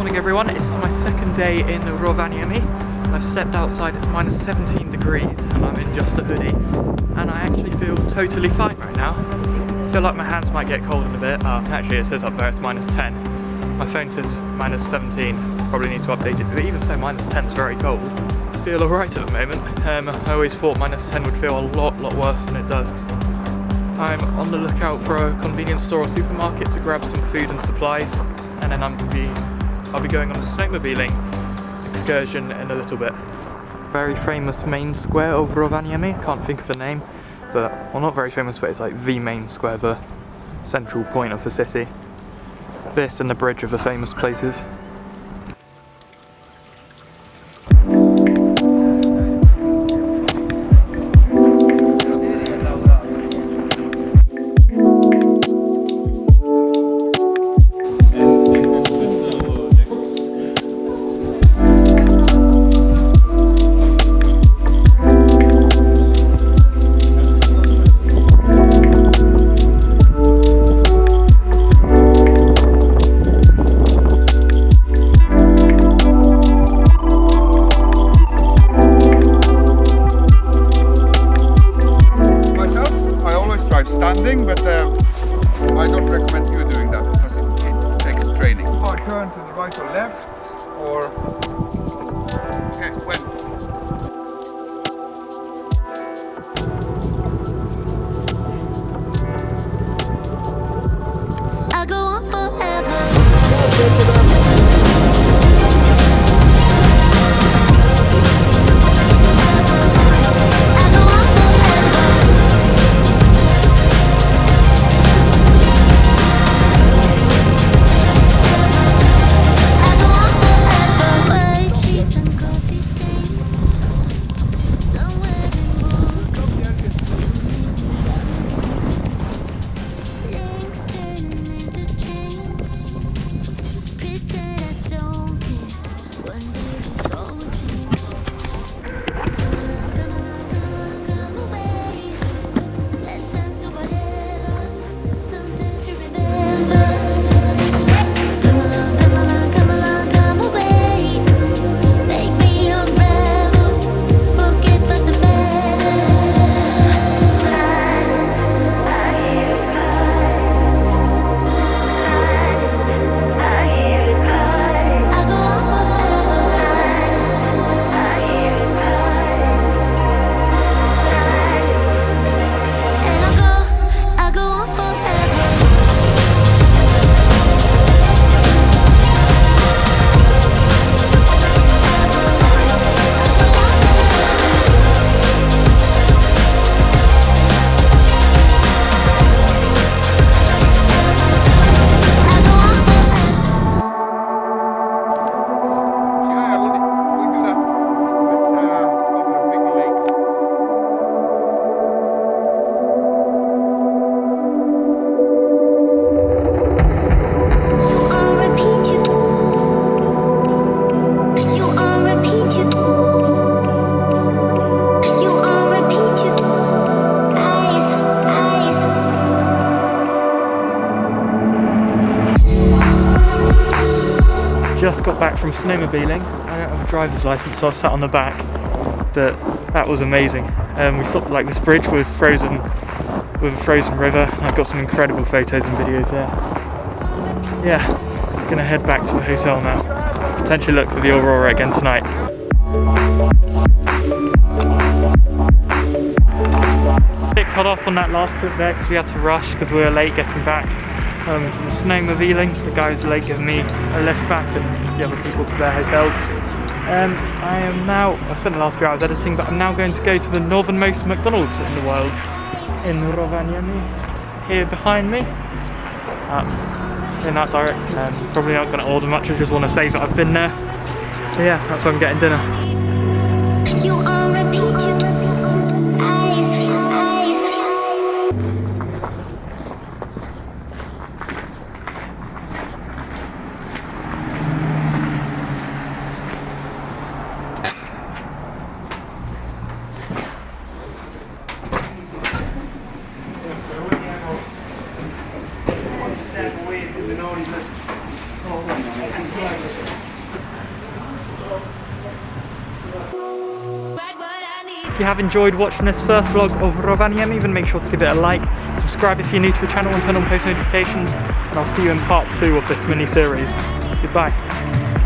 morning everyone, it's my second day in Rovaniemi. I've stepped outside, it's minus 17 degrees and I'm in just a hoodie. And I actually feel totally fine right now. I feel like my hands might get cold in a bit. Actually it says up there it's minus 10. My phone says minus 17, probably need to update it, but even so minus 10 is very cold. I feel alright at the moment. I always thought minus 10 would feel a lot worse than it does. I'm on the lookout for a convenience store or supermarket to grab some food and supplies, and then I'll be going on a snowmobiling excursion in a little bit. Very famous main square of Rovaniemi, can't think of the name, but, well, not very famous, but it's like the main square, the central point of the city. This and the bridge are the famous places. But I don't recommend you doing that because it takes training. Or turn to the right or left, or okay, when? I go on forever. Just got back from snowmobiling. I don't have a driver's license, so I sat on the back, but that was amazing. We stopped at like this bridge with a frozen river. I've got some incredible photos and videos there. Yeah, gonna head back to the hotel now. Potentially look for the aurora again tonight. Bit cut off on that last trip there because we had to rush because we were late getting back. From snowmobiling. The guy was late giving me a lift back and the other people to their hotels. I spent the last few hours editing, but I'm now going to go to the northernmost McDonald's in the world, in Rovaniemi, here behind me, in that direction. Probably not going to order much, I just want to say that I've been there. So yeah, that's why I'm getting dinner. You are repeat. Step away from the noise. If you have enjoyed watching this first vlog of Rovaniemi, then make sure to give it a like, subscribe if you're new to the channel and turn on post notifications, and I'll see you in part 2 of this mini series. Goodbye.